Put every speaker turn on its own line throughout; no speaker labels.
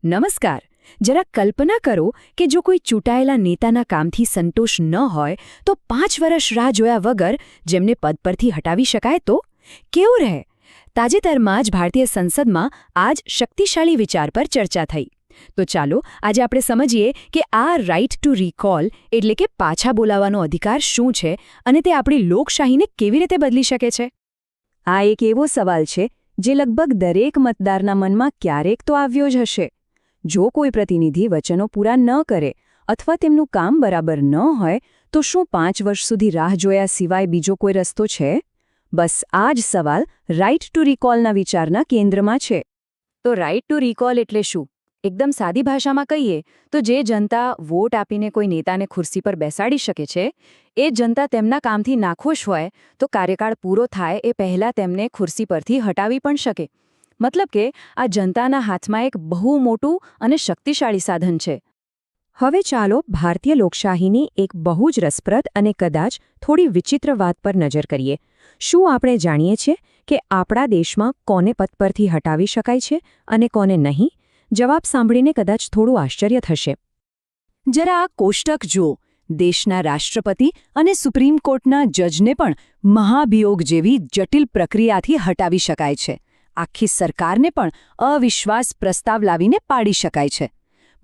નમસ્કાર. જરા કલ્પના કરો કે જો કોઈ ચૂંટાયેલા નેતાના કામથી સંતોષ ન હોય તો 5 વર્ષ રાહ જોયા વગર જેમને પદ પરથી હટાવી શકાય તો કેવું રહે? તાજેતરમાં જ ભારતીય સંસદમાં આ જ શક્તિશાળી વિચાર પર ચર્ચા થઈ. તો ચાલો આજે આપણે સમજીએ કે આ રાઇટ ટુ રિકોલ એટલે કે પાછા બોલાવવાનો અધિકાર શું છે અને તે આપણી લોકશાહીને કેવી રીતે બદલી શકે છે.
આ એક એવો સવાલ છે જે લગભગ દરેક મતદારના મનમાં ક્યારેક તો આવ્યો જ હશે. જો કોઈ પ્રતિનિધિ વચનો પૂરા ન કરે અથવા તેમનું કામ બરાબર ન હોય તો શું 5 વર્ષ સુધી રાહ જોયા સિવાય બીજો કોઈ રસ્તો છે? બસ આ જ સવાલ રાઇટ ટુ રિકોલના વિચારના કેન્દ્રમાં છે.
તો રાઇટ ટુ રિકોલ એટલે શું? એકદમ સાદી ભાષામાં કહીએ તો જે જનતા વોટ આપીને કોઈ નેતાને ખુરશી પર બેસાડી શકે છે એ જનતા તેમના કામથી નાખુશ હોય તો કાર્યકાળ પૂરો થાય એ પહેલાં તેમને ખુરશી પરથી હટાવી પણ શકે. મતલબ કે આ જનતાના હાથમાં એક બહુ મોટું અને શક્તિશાળી સાધન છે.
હવે ચાલો ભારતીય લોકશાહીની એક બહુ જ રસપ્રદ અને કદાચ થોડી વિચિત્ર વાત પર નજર કરીએ. શું આપણે જાણીએ છીએ કે આપણા દેશમાં કોને પદ પરથી હટાવી શકાય છે અને કોને નહીં? જવાબ સાંભળીને કદાચ થોડું આશ્ચર્ય થશે.
જરા આ કોષ્ટક જુઓ. દેશના રાષ્ટ્રપતિ અને સુપ્રીમ કોર્ટના જજને પણ મહાભિયોગ જેવી જટિલ પ્રક્રિયાથી હટાવી શકાય છે. આખી સરકારને પણ અવિશ્વાસ પ્રસ્તાવ લાવીને પાડી શકાય છે.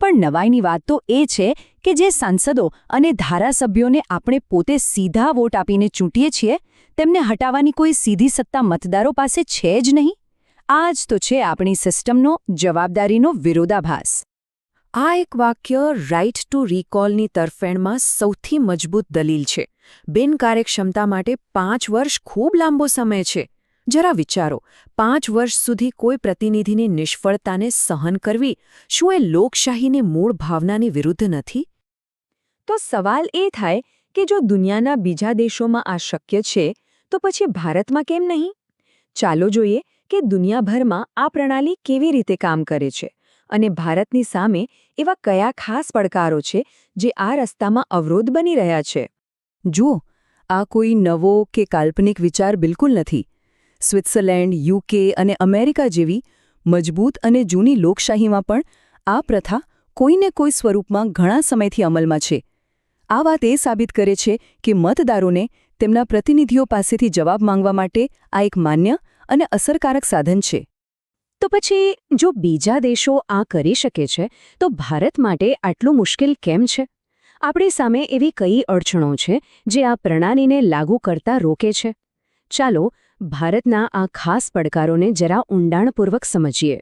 પણ નવાઈની વાત તો એ છે કે જે સાંસદો અને ધારાસભ્યોને આપણે પોતે સીધા વોટ આપીને ચૂંટીએ છીએ તેમને હટાવવાની કોઈ સીધી સત્તા મતદારો પાસે છે જ નહીં. આ જ તો છે આપણી સિસ્ટમનો જવાબદારીનો વિરોધાભાસ. આ એક વાક્ય રાઇટ ટુ રિકોલની તરફેણમાં સૌથી મજબૂત દલીલ છે. બિનકાર્યક્ષમતા માટે 5 વર્ષ ખૂબ લાંબો સમય છે. જરા વિચારો, 5 વર્ષ સુધી કોઈ પ્રતિનિધિની નિષ્ફળતાને સહન કરવી શું એ લોકશાહીની મૂળ ભાવનાની વિરુદ્ધ નથી?
તો સવાલ એ થાય કે જો દુનિયાના બીજા દેશોમાં આ શક્ય છે તો પછી ભારતમાં કેમ નહીં? ચાલો જોઈએ કે દુનિયાભરમાં આ પ્રણાલી કેવી રીતે કામ કરે છે અને ભારતની સામે એવા કયા ખાસ પડકારો છે જે આ રસ્તામાં અવરોધ બની રહ્યા છે.
જુઓ, આ કોઈ નવો કે કાલ્પનિક વિચાર બિલકુલ નથી. સ્વિટ્ઝરલેન્ડ, યુકે અને અમેરિકા જેવી મજબૂત અને જૂની લોકશાહીમાં પણ આ પ્રથા કોઈને કોઈ સ્વરૂપમાં ઘણા સમયથી અમલમાં છે. આ વાત એ સાબિત કરે છે કે મતદારોને તેમના પ્રતિનિધિઓ પાસેથી જવાબ માંગવા માટે આ એક માન્ય અને અસરકારક સાધન છે.
તો પછી જો બીજા દેશો આ કરી શકે છે તો ભારત માટે આટલું મુશ્કેલ કેમ છે? આપણી સામે એવી કઈ અડચણો છે જે આ પ્રણાલીને લાગુ કરતા રોકે છે? ચાલો ભારતના આ ખાસ પડકારોને જરા ઊંડાણપૂર્વક સમજીએ.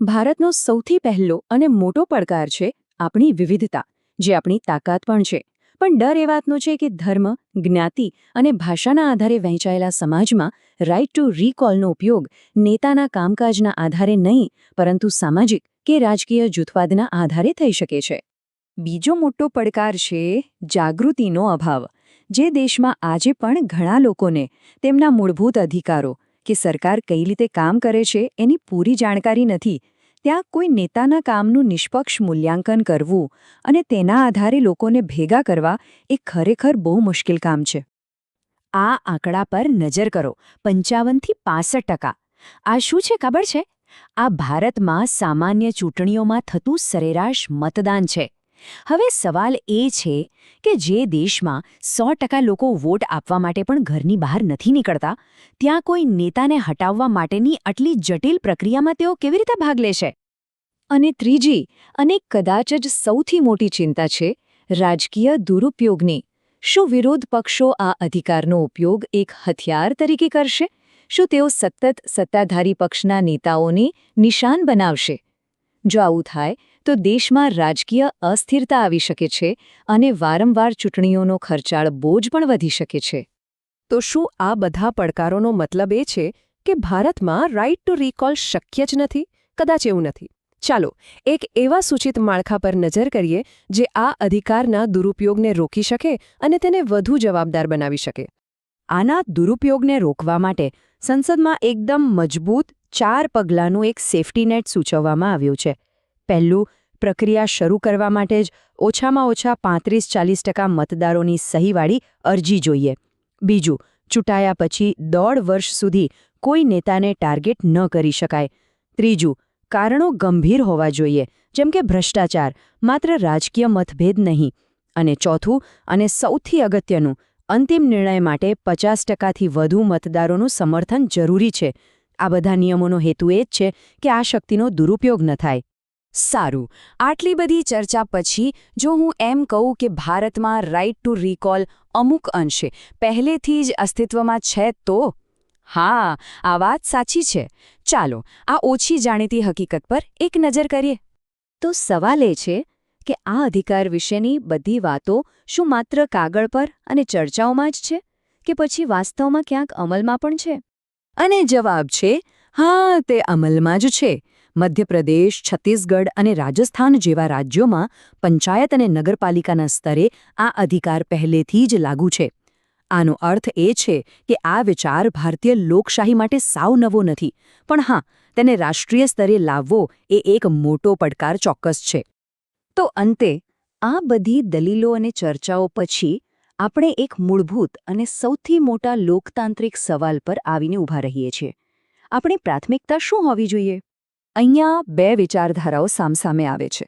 ભારતનો સૌથી પહેલો અને મોટો પડકાર છે આપણી વિવિધતા, જે આપણી તાકાત પણ છે. પણ ડર એ વાતનો છે કે ધર્મ, જ્ઞાતિ અને ભાષાના આધારે વહેંચાયેલા સમાજમાં રાઇટ ટુ રિકોલનો ઉપયોગ નેતાના કામકાજના આધારે નહીં પરંતુ સામાજિક કે રાજકીય જૂથવાદના આધારે થઈ શકે છે. બીજો મોટો પડકાર છે જાગૃતિનો અભાવ. જે દેશમાં આજે પણ ઘણા લોકોને તેમના મૂળભૂત અધિકારો કે સરકાર કઈ રીતે કામ કરે છે એની પૂરી જાણકારી નથી, ત્યાં કોઈ નેતાના કામનું નિષ્પક્ષ મૂલ્યાંકન કરવું અને તેના આધારે લોકોને ભેગા કરવા એ ખરેખર બહુ મુશ્કેલ કામ છે. આ આંકડા પર નજર કરો, 55થી 65%. આ શું છે ખબર છે? આ ભારતમાં સામાન્ય ચૂંટણીઓમાં થતું સરેરાશ મતદાન છે. હવે સવાલ એ છે કે જે દેશમાં 100% લોકો વોટ આપવા માટે પણ ઘરની બહાર નથી નીકળતા, ત્યાં કોઈ નેતાને હટાવવા માટેની આટલી જટિલ પ્રક્રિયામાં તેઓ કેવી રીતે ભાગ લેશે? અને ત્રીજી અને કદાચ જ સૌથી મોટી ચિંતા છે રાજકીય દુરુપયોગની. શું વિરોધ પક્ષો આ અધિકારનો ઉપયોગ એક હથિયાર તરીકે કરશે? શું તેઓ સતત સત્તાધારી પક્ષના નેતાઓને નિશાન બનાવશે? જો આવું થાય તો દેશમાં રાજકીય અસ્થિરતા આવી શકે છે અને વારંવાર ચૂંટણીઓનો ખર્ચાળ બોજ પણ વધી શકે છે.
તો શું આ બધા પડકારોનો મતલબ એ છે કે ભારતમાં રાઇટ ટુ રિકોલ શક્ય જ નથી? કદાચ એવું નથી. ચાલો એક એવા સૂચિત માળખા પર નજર કરીએ જે આ અધિકારના દુરુપયોગને રોકી શકે અને તેને વધુ જવાબદાર બનાવી શકે. આના દુરુપયોગને રોકવા માટે સંસદમાં એકદમ મજબૂત 4 પગલાંનું એક સેફ્ટી નેટ સૂચવવામાં આવ્યું છે. પહેલું, પ્રક્રિયા શરૂ કરવા માટે જ ઓછામાં ઓછા 35-40% મતદારોની સહીવાળી અરજી જોઈએ. બીજું, ચૂંટાયા પછી 1.5 વર્ષ સુધી કોઈ નેતાને ટાર્ગેટ ન કરી શકાય. ત્રીજું,
કારણો ગંભીર હોવા જોઈએ, જેમ કે ભ્રષ્ટાચાર, માત્ર રાજકીય મતભેદ નહીં. અને ચોથું અને સૌથી અગત્યનું, અંતિમ નિર્ણય માટે 50%થી વધુ મતદારોનું સમર્થન જરૂરી છે. આ બધા નિયમોનો હેતુ એ જ છે કે આ શક્તિનો દુરુપયોગ ન થાય.
સારું, આટલી બધી ચર્ચા પછી જો હું એમ કહું કે ભારતમાં રાઇટ ટુ રિકોલ અમુક અંશે પહેલેથી જ અસ્તિત્વમાં છે તો? હા, આ વાત સાચી છે. ચાલો આ ઓછી જાણીતી હકીકત પર એક નજર કરીએ.
તો સવાલ એ છે કે આ અધિકાર વિશેની બધી વાતો શું માત્ર કાગળ પર અને ચર્ચાઓમાં જ છે, કે પછી વાસ્તવમાં ક્યાંક અમલમાં પણ છે?
અને જવાબ છે હા, તે અમલમાં જ છે. મધ્યપ્રદેશ, છત્તીસગઢ અને રાજસ્થાન જેવા રાજ્યોમાં પંચાયત અને નગરપાલિકાના સ્તરે આ અધિકાર પહેલેથી જ લાગુ છે. આનો અર્થ એ છે કે આ વિચાર ભારતીય લોકશાહી માટે સાવ નવો નથી, પણ હા, તેને રાષ્ટ્રીય સ્તરે લાવવો એ એક મોટો પડકાર ચોક્કસ છે.
તો અંતે આ બધી દલીલો અને ચર્ચાઓ પછી આપણે એક મૂળભૂત અને સૌથી મોટા લોકતાંત્રિક સવાલ પર આવીને ઊભા રહીએ છીએ. આપણી પ્રાથમિકતા શું હોવી જોઈએ?
અહીંયા બે વિચારધારાઓ સામસામે આવે છે.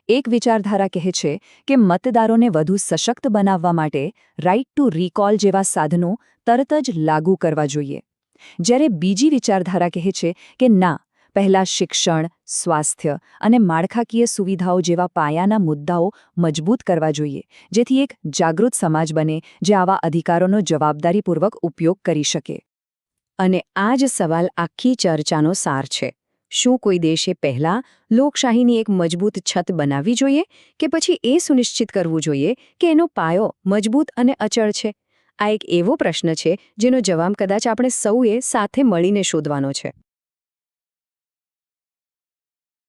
એક વિચારધારા કહે છે કે મતદારોને વધુ સશક્ત બનાવવા માટે રાઇટ ટુ રિકોલ જેવા સાધનો તરત જ લાગુ કરવા જોઈએ, જ્યારે બીજી વિચારધારા કહે છે કે ના, પહેલાં શિક્ષણ, સ્વાસ્થ્ય અને માળખાકીય સુવિધાઓ જેવા પાયાના મુદ્દાઓ મજબૂત કરવા જોઈએ, જેથી એક જાગૃત સમાજ બને જે આવા અધિકારોનો જવાબદારીપૂર્વક ઉપયોગ કરી શકે.
અને આ જ સવાલ આખી ચર્ચાનો સાર છે. શું કોઈ દેશે પહેલાં લોકશાહીની એક મજબૂત છત બનાવવી જોઈએ, કે પછી એ સુનિશ્ચિત કરવું જોઈએ કે એનો પાયો મજબૂત અને અચળ છે? આ એક એવો પ્રશ્ન છે જેનો જવાબ કદાચ આપણે સૌએ સાથે મળીને શોધવાનો છે.